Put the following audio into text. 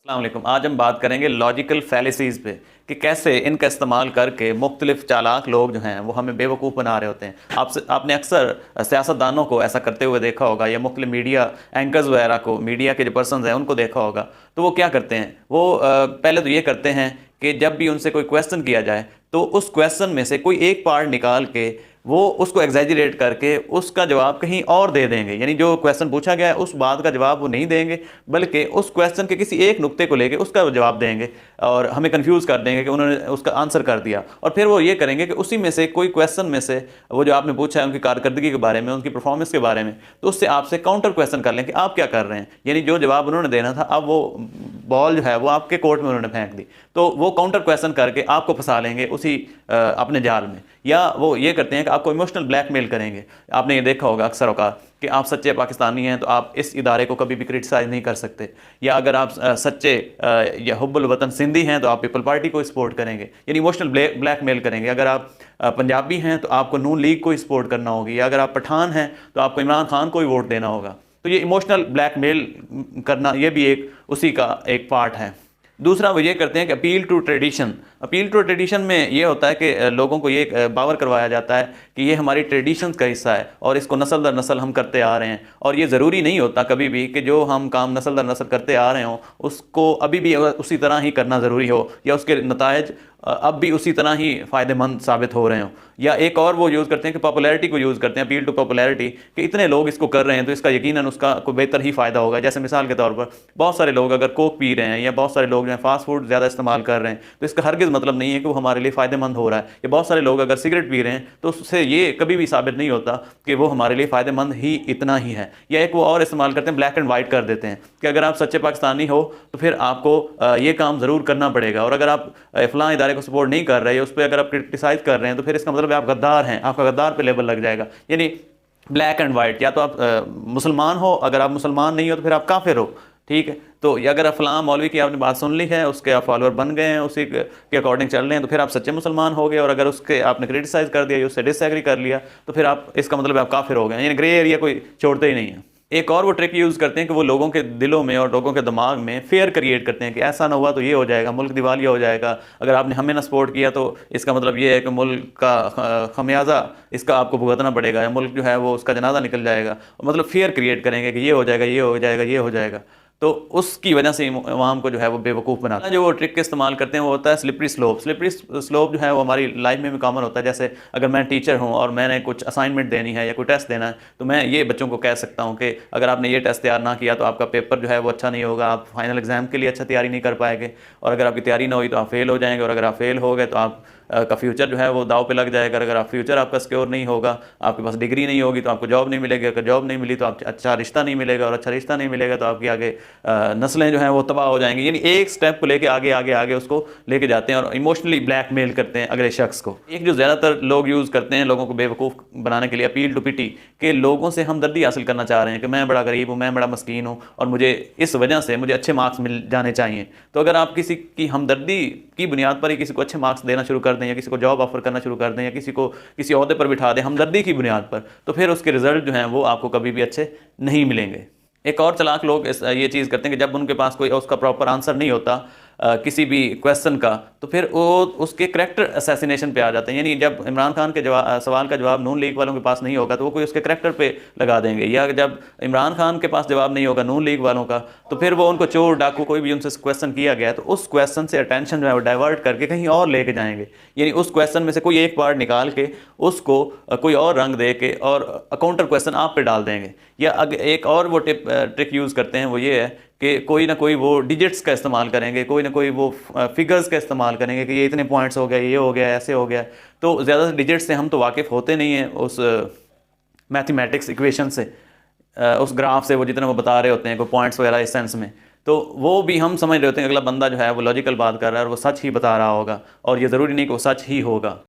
अस्सलाम वालेकुम। आज हम बात करेंगे लॉजिकल फैलेसीज़ पे कि कैसे इनका इस्तेमाल करके मुख्तलिफ चालाक लोग जो हैं वो हमें बेवकूफ़ बना रहे होते हैं। आपने अक्सर सियासतदानों को ऐसा करते हुए देखा होगा या मुख्तलिफ मीडिया एंकर्स वगैरह को, मीडिया के जो पर्सनस हैं उनको देखा होगा। तो वो क्या करते हैं, वो पहले तो ये करते हैं कि जब भी उनसे कोई क्वेश्चन किया जाए तो उस क्वेश्चन में से कोई एक पार्ट निकाल के वो उसको एग्जैजरेट करके उसका जवाब कहीं और दे देंगे। यानी जो क्वेश्चन पूछा गया है उस बात का जवाब वो नहीं देंगे, बल्कि उस क्वेश्चन के किसी एक नुक्ते को लेके उसका जवाब देंगे और हमें कंफ्यूज कर देंगे कि उन्होंने उसका आंसर कर दिया। और फिर वो ये करेंगे कि उसी में से कोई क्वेश्चन में से वो जो आपने पूछा है उनकी कारकर्दगी के बारे में, उनकी परफॉर्मेंस के बारे में, तो उससे आपसे काउंटर क्वेश्चन कर लें कि आप क्या कर रहे हैं। यानी जो जवाब उन्होंने देना था अब वो बॉल जो है वो आपके कोर्ट में उन्होंने फेंक दी, तो वो काउंटर क्वेश्चन करके आपको फंसा लेंगे उसी अपने जाल में। या वो ये करते हैं कि आपको इमोशनल ब्लैकमेल करेंगे। आपने ये देखा होगा अक्सर औकात कि आप सच्चे पाकिस्तानी हैं तो आप इस इदारे को कभी भी क्रिटिसाइज नहीं कर सकते, या अगर आप सच्चे या हुब्बुल वतन सिंधी हैं तो आप पीपल पार्टी को सपोर्ट करेंगे। यानी इमोशनल ब्लैकमेल करेंगे। अगर आप पंजाबी हैं तो आपको नून लीग को सपोर्ट करना होगी, या अगर आप पठान हैं तो आपको इमरान खान को ही वोट देना होगा। तो ये इमोशनल ब्लैकमेल करना ये भी एक उसी का एक पार्ट है। दूसरा वो ये करते हैं कि appeal to tradition. Appeal to tradition में ये होता है कि लोगों को ये बावर करवाया जाता है कि ये हमारी ट्रेडिशंस का हिस्सा है और इसको नस्ल दर नस्ल हम करते आ रहे हैं। और ये ज़रूरी नहीं होता कभी भी कि जो हम काम नस्ल दर नस्ल करते आ रहे हों उसको अभी भी उसी तरह ही करना ज़रूरी हो, या उसके नतायज अब भी उसी तरह ही फ़ायदेमंद साबित हो रहे हों। या एक और वो यूज़ करते हैं कि पॉपुलैरिटी को यूज़ करते हैं, अपील टू पॉपुलैरिटी, कि इतने लोग इसको कर रहे हैं तो इसका यकीनन उसका कोई बेहतर ही फ़ायदा होगा। जैसे मिसाल के तौर पर बहुत सारे लोग अगर कोक पी रहे हैं या बहुत सारे लोग जो है फास्ट फूड ज़्यादा इस्तेमाल कर रहे हैं तो इसका हरगिज़ मतलब नहीं है कि वो हमारे लिए फ़ायदेमंद हो रहा है। या बहुत सारे लोग अगर सिगरेट पी रहे हैं तो उससे ये कभी भी साबित नहीं होता कि वो हमारे लिए फ़ायदेमंद ही इतना ही है। या एक वो और इस्तेमाल करते हैं, ब्लैक एंड वाइट कर देते हैं कि अगर आप सच्चे पाकिस्तानी हो तो फिर आपको ये काम ज़रूर करना पड़ेगा, और अगर आप फ़लाँ इदारे को सपोर्ट नहीं कर रहे, उस पर अगर आप क्रिटिसाइज़ कर रहे हैं तो फिर इसका मतलब आप गद्दार हैं, आपका गद्दार पे लेबल लग जाएगा। यानी ब्लैक एंड वाइट, या तो आप मुसलमान हो, अगर आप मुसलमान नहीं हो तो फिर आप काफिर हो। ठीक है, तो ये अगर फलां मौलवी की आपने बात सुन ली है, उसके आप फॉलोअर बन गए हैं, उसी के अकॉर्डिंग चल रहे हैं, तो फिर आप सच्चे मुसलमान हो गए। और अगर उसके आपने क्रिटिसाइज़ कर दिया या उससे डिसएग्री कर लिया तो फिर आप इसका मतलब आप काफिर हो गए। यानी ग्रे एरिया कोई छोड़ते ही नहीं है। एक और वो ट्रिक यूज़ करते हैं कि वो लोगों के दिलों में और लोगों के दिमाग में फेयर क्रिएट करते हैं कि ऐसा ना हुआ तो ये हो जाएगा, मुल्क दिवालिया हो जाएगा, अगर आपने हमें ना सपोर्ट किया तो इसका मतलब ये है कि मुल्क का खमियाजा इसका आपको भुगतना पड़ेगा, या मुल्क जो है वो उसका जनाजा निकल जाएगा। मतलब फेयर क्रिएट करेंगे कि ये हो जाएगा, ये हो जाएगा, ये हो जाएगा। तो उसकी वजह से अवाम को जो है वो बेवकूफ़ बनाता है। जो वो ट्रिक इस्तेमाल करते हैं वो होता है स्लिपरी स्लोप। स्लिपरी स्लोप जो है वो हमारी लाइफ में भी कॉमन होता है। जैसे अगर मैं टीचर हूँ और मैंने कुछ असाइनमेंट देनी है या कोई टेस्ट देना है तो मैं ये बच्चों को कह सकता हूँ कि अगर आपने ये टेस्ट तैयार ना किया तो आपका पेपर जो है वो अच्छा नहीं होगा, आप फाइनल एग्जाम के लिए अच्छा तैयारी नहीं कर पाएंगे, और अगर आपकी तैयारी ना हुई तो आप फेल हो जाएंगे, और अगर आप फेल हो गए तो आप का फ्यूचर जो है वो दाव पे लग जाएगा। अगर आप फ्यूचर आपका सिक्योर नहीं होगा, आपके पास डिग्री नहीं होगी तो आपको जॉब नहीं मिलेगी, अगर जॉब नहीं मिली तो आप अच्छा रिश्ता नहीं मिलेगा, और अच्छा रिश्ता नहीं मिलेगा तो आपकी आगे नस्लें जो हैं वो तबाह हो जाएंगी। यानी एक स्टेप को लेके आगे आगे आगे उसको लेके जाते हैं और इमोशनली ब्लैकमेल करते हैं अगले शख्स को। एक जो ज़्यादातर लोग यूज़ करते हैं लोगों को बेवकूफ़ बनाने के लिए, अपील टू पिटी, के लोगों से हमदर्दी हासिल करना चाह रहे हैं कि मैं बड़ा गरीब हूँ, मैं बड़ा मस्कीन हूँ और मुझे इस वजह से मुझे अच्छे मार्क्स मिल जाने चाहिए। तो अगर आप किसी की हमदर्दी की बुनियाद पर ही किसी को अच्छे मार्क्स देना शुरू कर दें, या किसी को जॉब ऑफर करना शुरू कर दें, या किसी को किसी ओहदे पर बिठा दें हमदर्दी की बुनियाद पर, तो फिर उसके रिजल्ट जो हैं वो आपको कभी भी अच्छे नहीं मिलेंगे। एक और चालाक लोग ये चीज़ करते हैं कि जब उनके पास कोई उसका प्रॉपर आंसर नहीं होता किसी भी क्वेश्चन का, तो फिर वो उसके करैक्टर असैसिनेशन पे आ जाते हैं। यानी जब इमरान खान के सवाल का जवाब नून लीग वालों के पास नहीं होगा तो वो कोई उसके करैक्टर पे लगा देंगे, या जब इमरान खान के पास जवाब नहीं होगा नून लीग वालों का तो फिर वो उनको चोर डाकू कोई भी उनसे क्वेश्चन किया गया तो उस क्वेश्चन से अटेंशन जो है वो डाइवर्ट करके कहीं और लेके जाएंगे। यानी उस क्वेश्चन में से कोई एक पार्ट निकाल के उसको कोई और रंग दे के और काउंटर क्वेश्चन आप पे डाल देंगे। या एक और वो ट्रिक यूज़ करते हैं, वो ये है कि कोई ना कोई वो डिजिट्स का इस्तेमाल करेंगे, कोई ना कोई वो फिगर्स का इस्तेमाल करेंगे कि ये इतने पॉइंट्स हो गए, ये हो गया, ऐसे हो गया। तो ज़्यादातर डिजिट्स से हम तो वाकिफ़ होते नहीं हैं उस मैथमेटिक्स इक्वेशन से, उस ग्राफ से, वो जितने वो बता रहे होते हैं कोई पॉइंट्स वगैरह इस सेंस में, तो वो भी हम समझ रहे होते हैं कि अगला बंदा जो है वो लॉजिकल बात कर रहा है और वो सच ही बता रहा होगा, और ये ज़रूरी नहीं कि वो सच ही होगा।